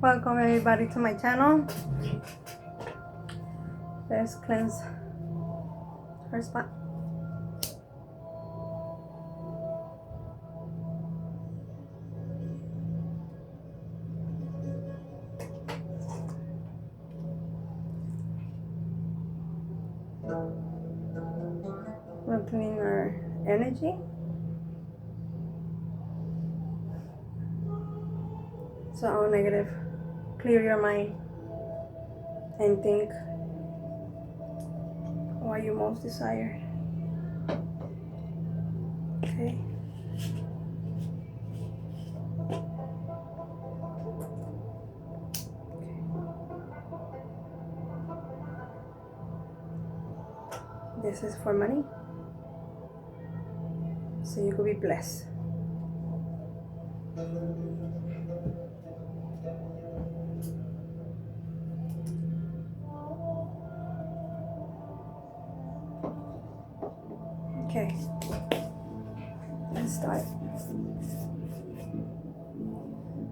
Welcome everybody to my channel. Let's cleanse her spot. We're cleaning our energy. So all negative. Clear your mind and think what you most desire. Okay. This is for money. So you could be blessed. Okay. Let's start.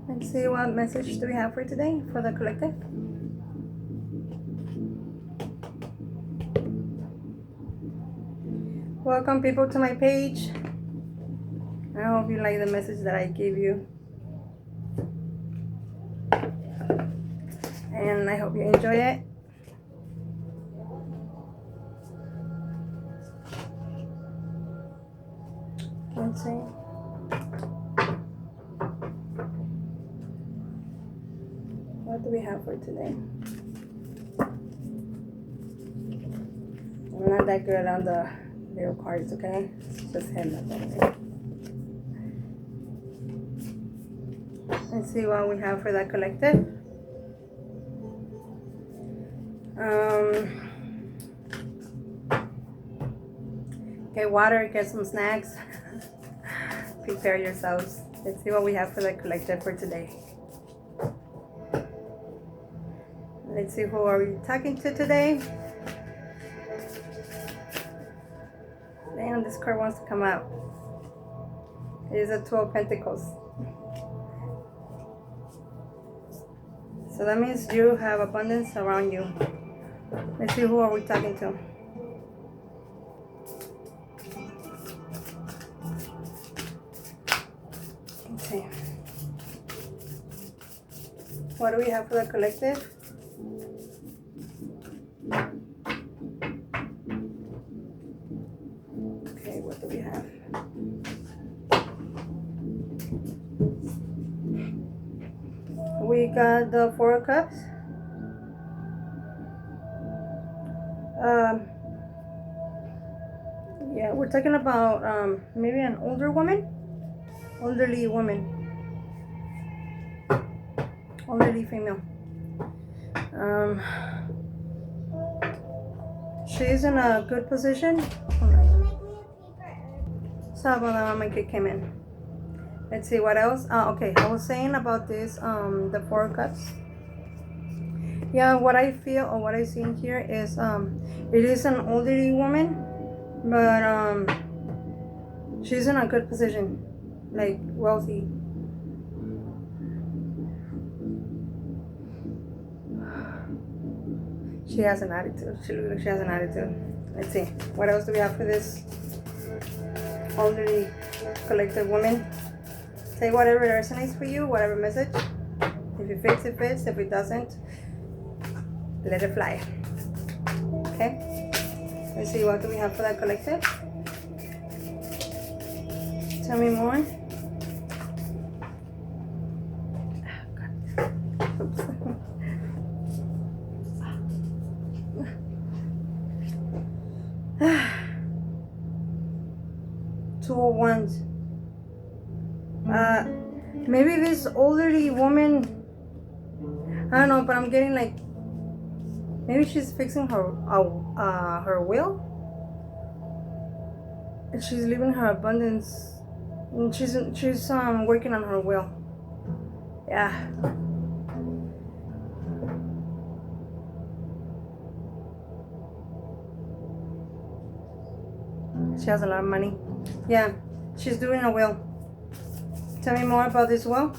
Let's see what message do we have for today for the collective. Welcome people to my page. I hope you like the message that I gave you. And I hope you enjoy it. Let's see. What do we have for today? I'm not that good on the little cards, okay? It's just him that's only. Let's see what we have for that collective. Get water, get some snacks. Prepare yourselves. Let's see what we have for the collective for today. Let's see who are we talking to today. Damn, this card wants to come out. It is a Two of Pentacles. So that means you have abundance around you. Let's see who are we talking to. Okay. What do we have for the collective? Okay, what do we have? We got the Four of Cups. Yeah, we're talking about maybe an older woman, elderly woman, elderly female. She's in a good position. Sorry about that, my kid came in. Let's see what else. Okay, I was saying about this, the Four of Cups. Yeah, what I feel or what I see in here is it is an elderly woman, but she's in a good position, like wealthy. She has an attitude. She looks like she has an attitude. Let's see. What else do we have for this elderly collective woman? Say whatever resonates for you, whatever message. If it fits, it fits. If it doesn't, let it fly. Okay? Let's see, what do we have for that collective? Tell me more. Two of Wands. Maybe this elderly woman, I don't know, but I'm getting like maybe she's fixing her will. She's leaving her abundance. She's working on her will. Yeah. She has a lot of money. Yeah, she's doing a will. Tell me more about this will.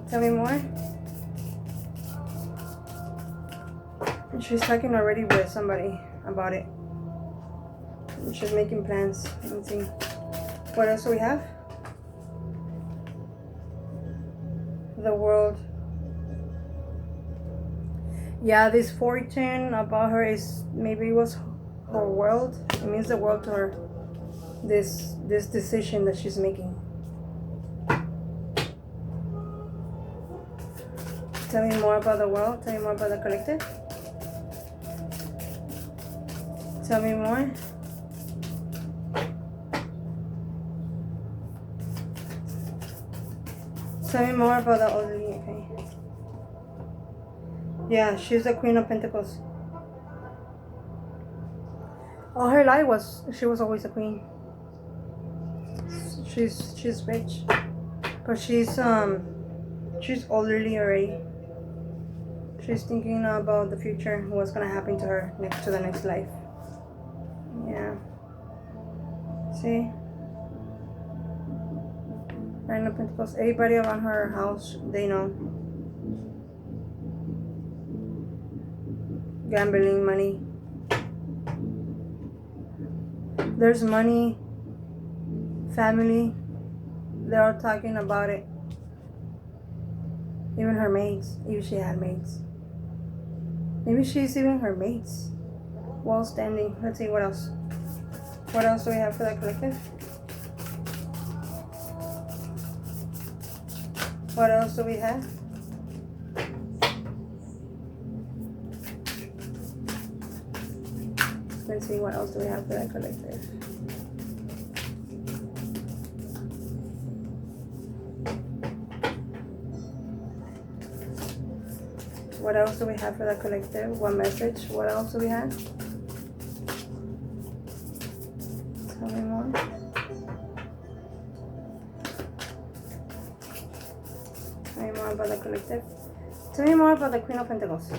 Tell me more. She's talking already with somebody about it. She's making plans. Let's see. What else do we have? The world. Yeah, this fortune about her is maybe it was her world. It means the world to her. This decision that she's making. Tell me more about the world. Tell me more about the collective. Tell me more. Tell me more about the elderly, okay? Yeah, she's the Queen of Pentacles. All her life she was always a queen. She's rich, but she's elderly already. She's thinking about the future, what's gonna happen to her next to the next life. Yeah. See? Nine of Pentacles. Everybody around her house, they know. Gambling, money. There's money, family. They're all talking about it. Even her mates, if she had mates. Maybe she's even her mates. While standing. Let's see what else. What else do we have for that collective? What else do we have? Let's see what else do we have for that collective. What else do we have for that collective? One message. What else do we have? Tell me more. Tell me more about the collective. Tell me more about the Queen of Pentacles.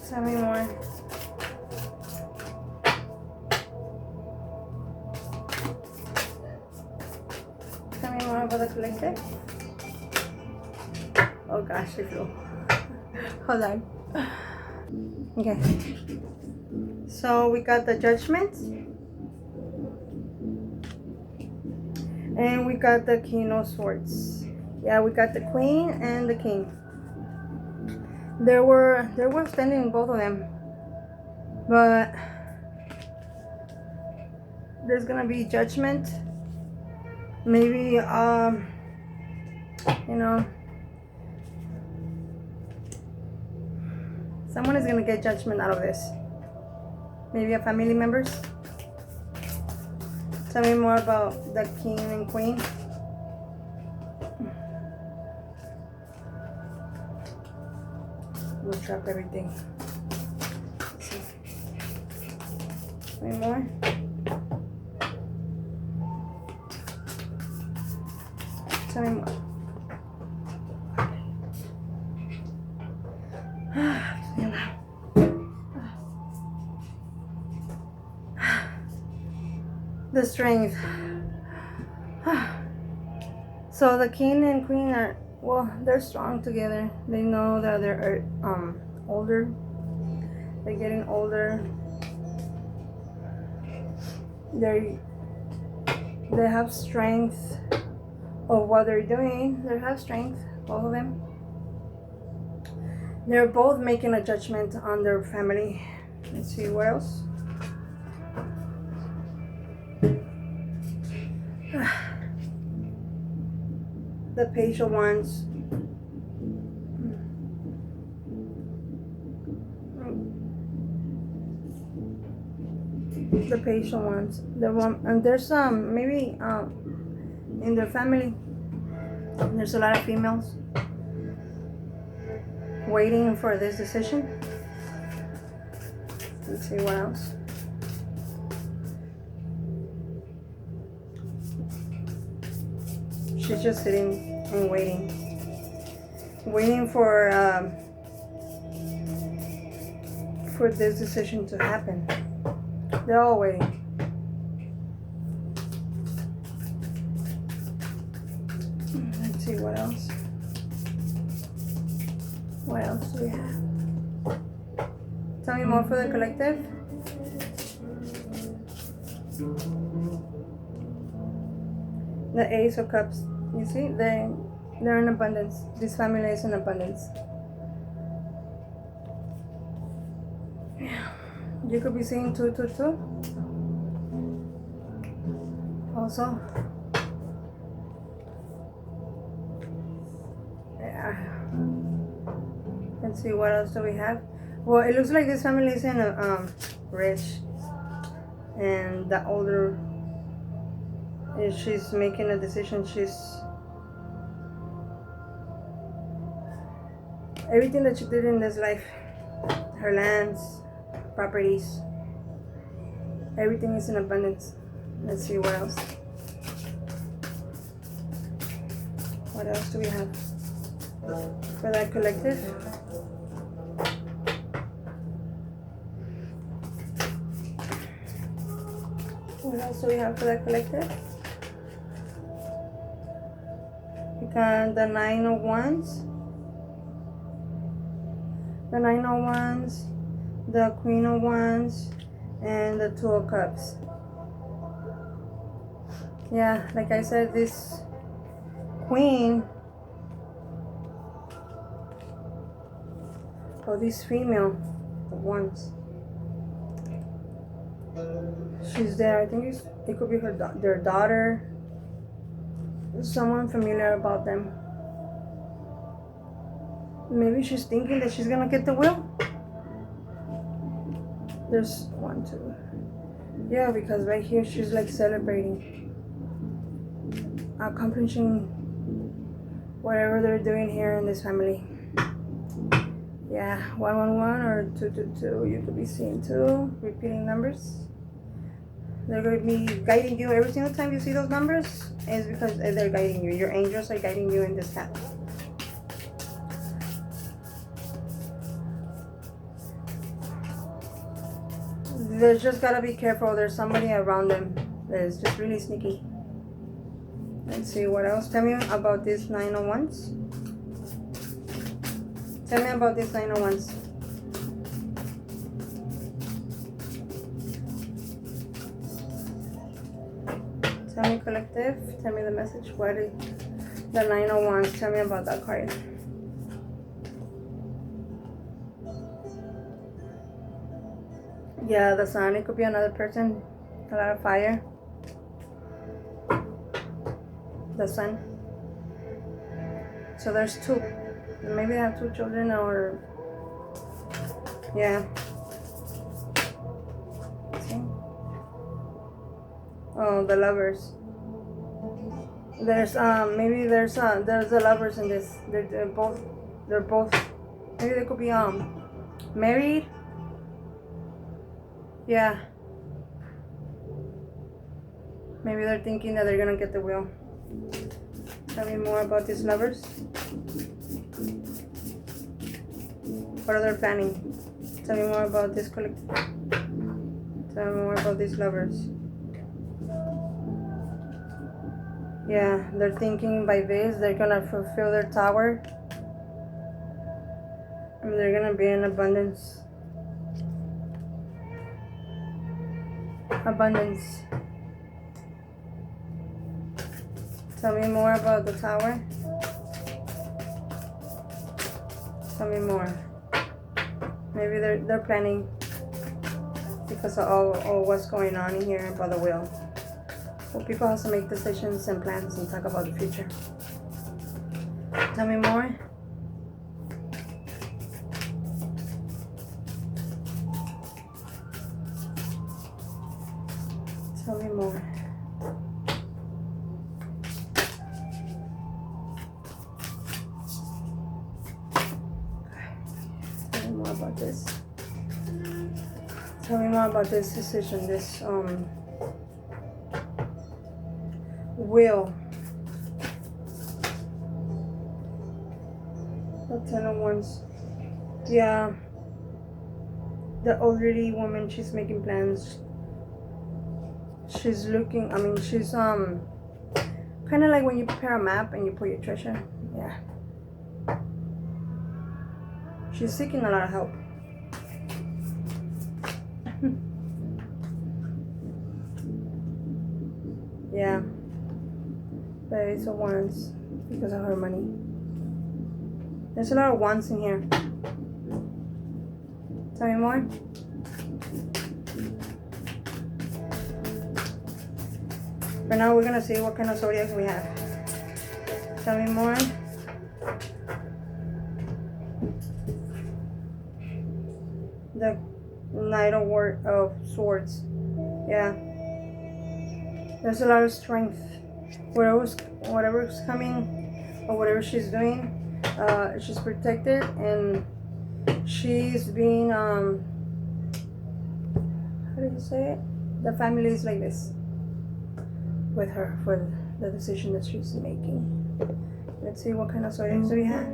Tell me more. Tell me more about the collective. Oh gosh, it flew. Hold on. Okay. So we got the Judgment. And we got the King of Swords. Yeah, we got the Queen and the King. They were standing both of them, but there's gonna be judgment. Maybe you know, someone is gonna get judgment out of this. Maybe a family members. Tell me more about the King and Queen. We'll trap everything. Any more? Tell me more. The Strength. So the King and Queen are, well, they're strong together. They know that they're older. They're getting older. They have strength of what they're doing. They have strength, both of them. They're both making a judgment on their family. Let's see what else. The Page of Wands. The Page of Wands. The one, and there's maybe in their family there's a lot of females waiting for this decision. Let's see what else. She's just sitting and waiting for this decision to happen. They're all waiting. see what else. What else do we have? Tell me more for the collective. The Ace of Cups. You see, they're in abundance. This family is in abundance. Yeah. You could be seeing 222. Also. Yeah. Let's see, what else do we have? Well, it looks like this family is in a rich, and the older, if she's making a decision, everything that she did in this life, her lands, properties, everything is in abundance. Let's see what else. What else do we have for that collective? What else do we have for that collective? We got the Nine of Wands. The Nine of Wands, the Queen of Wands, and the Two of Cups. Yeah, like I said, this Queen, or this female of Wands, she's there. I think it could be their daughter, someone familiar about them. Maybe she's thinking that she's gonna get the will. There's 1, 2. Yeah, because right here she's like celebrating, accomplishing whatever they're doing here in this family. Yeah, 111 or 222. You could be seeing 2 repeating numbers. They're going to be guiding you every single time you see those numbers. Is because they're guiding you. Your angels are guiding you in this path. There's just gotta be careful. There's somebody around them that is just really sneaky. Let's see what else. Tell me about this Nine of Wands. Tell me about this Nine of Wands. Tell me, collective. Tell me the message. What is the Nine of Wands? Tell me about that card. Yeah, the Sun. It could be another person. A lot of fire. The Sun. So there's 2. Maybe they have 2 children, or yeah. See? Oh, the Lovers. There's maybe there's the Lovers in this. They're both maybe they could be married. Yeah. Maybe they're thinking that they're gonna get the will. Tell me more about these Lovers. What are they planning? Tell me more about this collective. Tell me more about these Lovers. Yeah, they're thinking by this they're gonna fulfill their tower. And they're gonna be in abundance. Abundance. Tell me more about the tower. Tell me more. Maybe they're planning because of all what's going on in here about the will. Well, people have to make decisions and plans and talk about the future. Tell me more. Tell me more. Tell me more about this. Tell me more about this decision, this will. The 10 of Wands. Yeah. The elderly woman, she's making plans. She's looking, she's Kind of like when you prepare a map and you put your treasure. Yeah. She's seeking a lot of help. Yeah. But it's a wants because of her money. There's a lot of wants in here. Tell me more. For now, we're gonna see what kind of zodiac we have. Tell me more. The Knight of Swords. Yeah. There's a lot of strength. Whatever's coming, or whatever she's doing, she's protected, and she's being how do you say it? The family is like this with her for the decision that she's making. Let's see what kind of zodiacs do we have.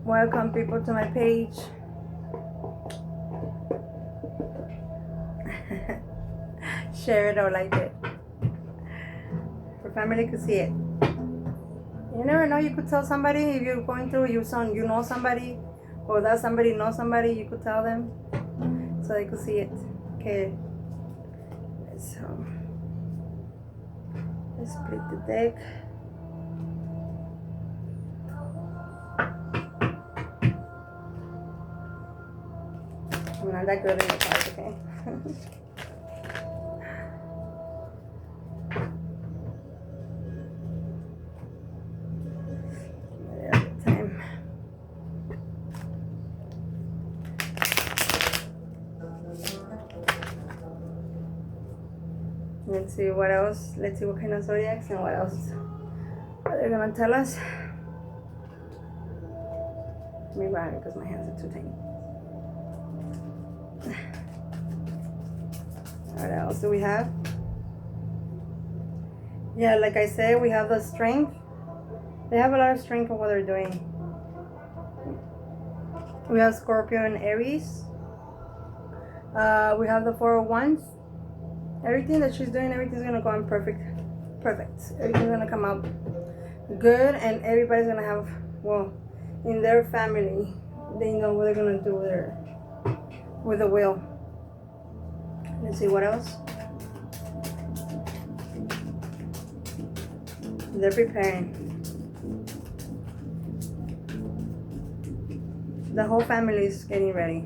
Welcome people to my page. Share it or like it. For family could see it. You never know, you could tell somebody if you're going through you know somebody, or that somebody knows somebody, you could tell them so they could see it. Okay. So let's split the deck. I'm not that good in the cards, okay? Time. Let's see what else. Let's see what kind of zodiacs and what else they're gonna tell us. Let me grab it because my hands are too tiny. What else do we have? Yeah, like I said, we have the strength. They have a lot of strength of what they're doing. We have Scorpio and Aries. We have the Four of Wands. Everything that she's doing, everything's gonna go on perfect. Everything's gonna come out good, and everybody's gonna have, well, in their family, they know what they're gonna do with the will. Let's see what else. They're preparing. The whole family is getting ready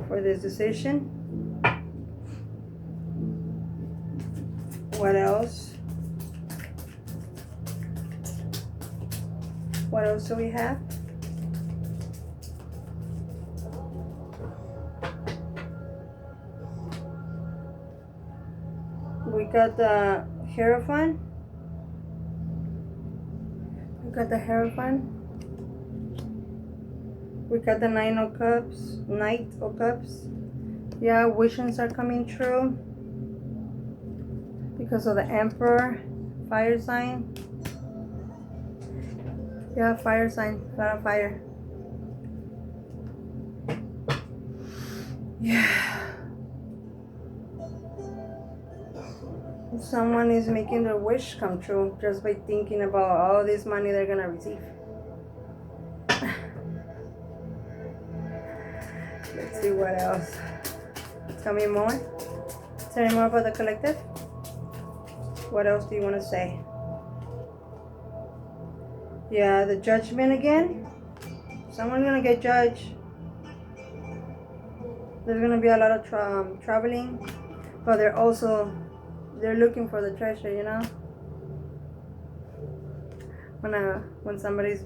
for this decision. What else? What else do we have? We got the Hierophant. We got the Hierophant. We got the Knight of Cups. Yeah, wishes are coming true because of the Emperor, fire sign. Yeah, fire sign, a lot of fire. Yeah. Someone is making their wish come true just by thinking about all this money they're gonna receive. Let's see what else. Tell me more. Tell me more about the collective. What else do you want to say? Yeah, the Judgment again. Someone's gonna get judged. There's gonna be a lot of traveling, but they're looking for the treasure, you know. When somebody's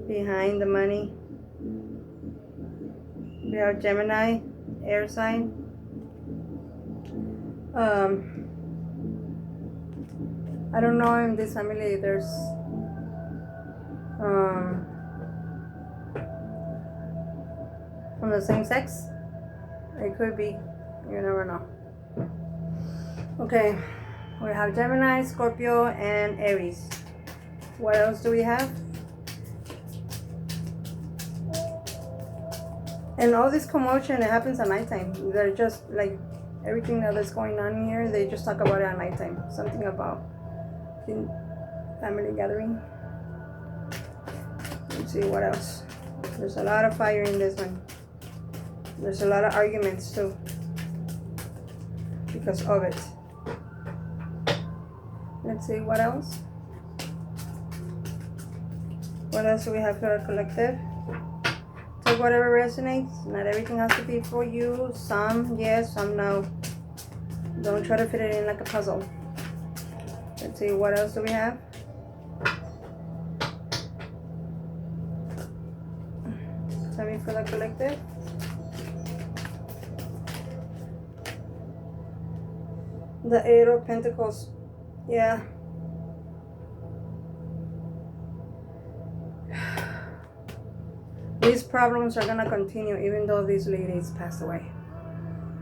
behind the money. We have Gemini, air sign. I don't know in this family there's from the same sex. It could be. You never know. Okay, we have Gemini, Scorpio, and Aries. What else do we have? And all this commotion, it happens at nighttime. They're just like everything that is going on here, they just talk about it at nighttime. Something about family gathering. Let's see what else. There's a lot of fire in this one. There's a lot of arguments too because of it. Let's see what else. What else do we have for our collective? Take whatever resonates. Not everything has to be for you. Some yes, some no. Don't try to fit it in like a puzzle. Let's see, what else do we have? Tell me for the collective. The Eight of Pentacles. Yeah. These problems are gonna continue even though these ladies passed away.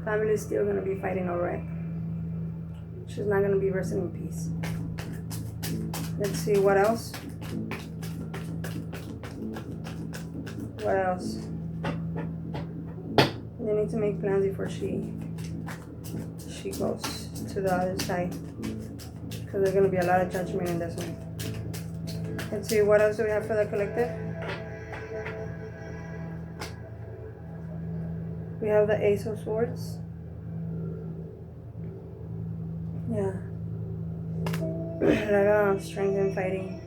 Family is still gonna be fighting over it. She's not gonna be resting in peace. Let's see what else. What else? They need to make plans before she goes to the other side, because there's gonna be a lot of judgment in this one. Let's see what else do we have for the collective. We have the Ace of Swords. Yeah. A lot of strength and fighting.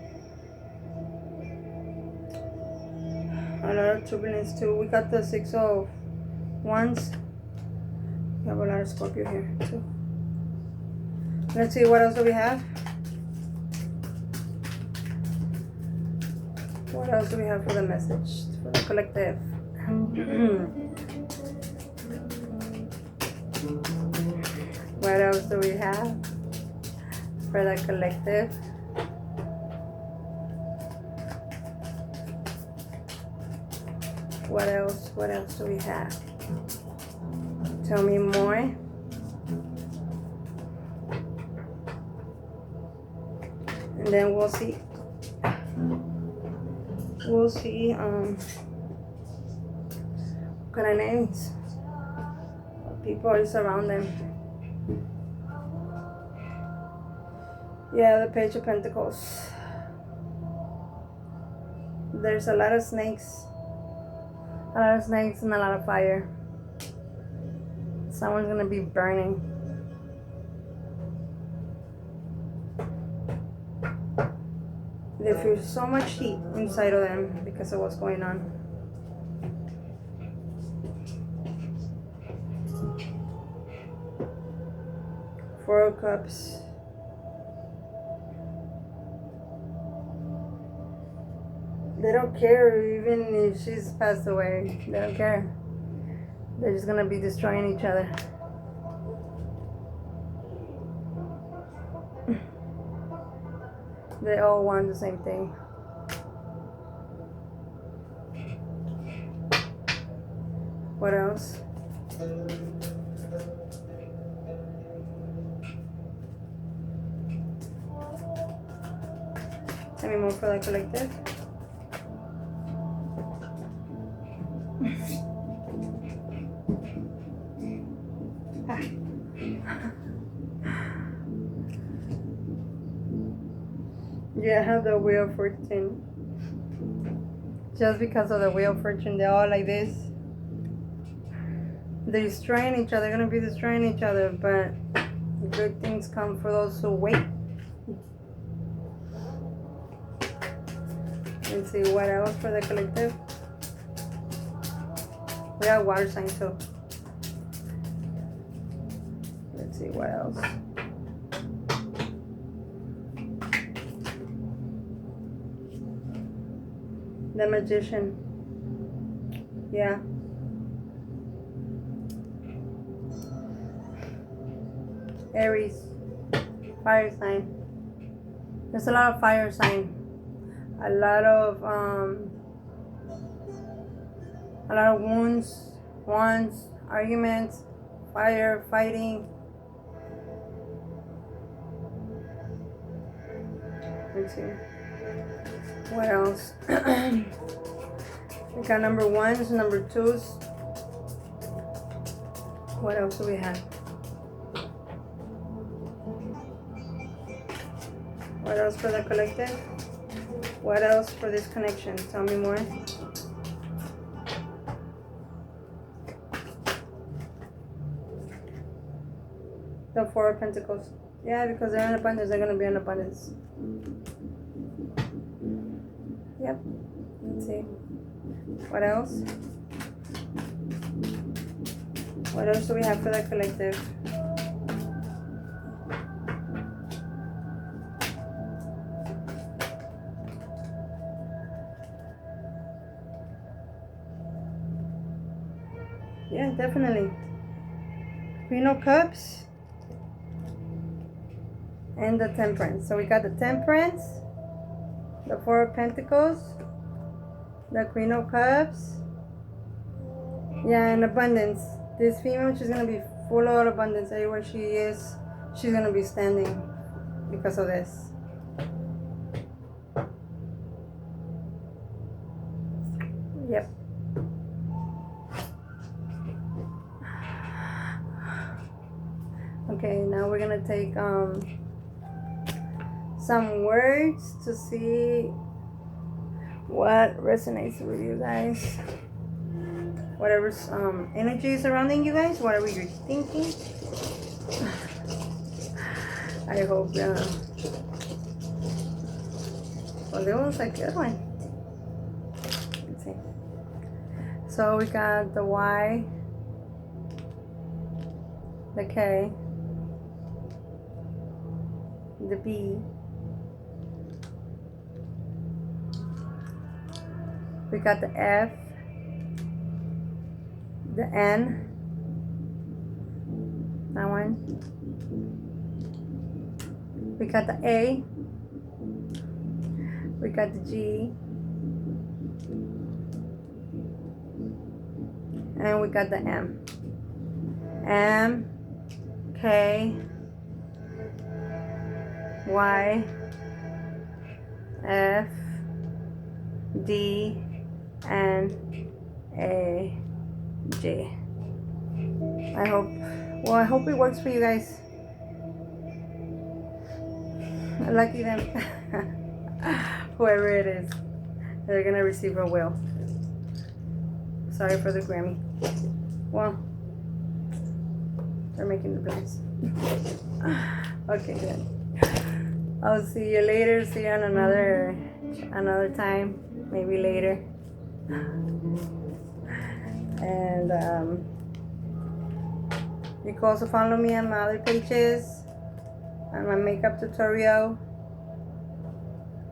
A lot of turbulence too. We got the Six of Wands. We have a lot of Scorpio here too. Let's see what else do we have. What else do we have for the message for the collective? What else do we have for the collective? What else? What else do we have? Tell me more. And then we'll see. We'll see what kind of names people is around them. Yeah, the Page of Pentacles. There's a lot of snakes. A lot of snakes and a lot of fire. Someone's gonna be burning. They feel so much heat inside of them because of what's going on. Four of Cups. They don't care even if she's passed away. They don't care. They're just gonna be destroying each other. They all want the same thing. What else? Tell me more for the collective. Yeah, I have the Wheel of Fortune. Just because of the Wheel of Fortune, they're all like this. They're destroying each other. They're gonna be destroying each other, but good things come for those who wait. Let's see what else for the collective. We have water sign too. Let's see what else. The Magician. Yeah. Aries. Fire sign. There's a lot of fire sign. A lot of wounds, wands, arguments, fire, fighting. Let's see. What else? We got number ones, number twos, What else do we have? What else for the collective? What else for this connection? Tell me more. The Four of Pentacles. Yeah, because they're in abundance, they're going to be in abundance. Yep. Let's see. What else? What else do we have for the collective? Yeah, definitely. Queen of Cups and the Temperance. So we got the Temperance, the Four of Pentacles, the Queen of Cups. Yeah, and abundance. This female, she's going to be full of abundance. Everywhere she is, she's going to be standing because of this. Yep. Okay, now we're going to take some words to see what resonates with you guys. Whatever's energy surrounding you guys, whatever you're thinking. I hope well, that was a good one. Let's see. So we got the Y, the K, the B, we got the F, the N, that one, we got the A, we got the G, and we got the M. M, K, Y, F, D, and A, J. I hope it works for you guys. Lucky them. Whoever it is, they're gonna receive a will. Sorry for the Grammy. Well, they're making the plans. Okay, good. I'll see you later. See you on another time, maybe later. And you can also follow me on my other pages, on my makeup tutorial,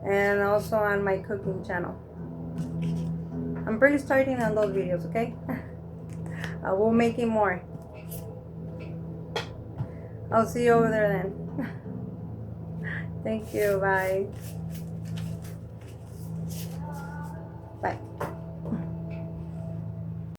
and also on my cooking channel. I'm barely starting on those videos, okay? I will make it more. I'll see you over there then. Thank you. Bye.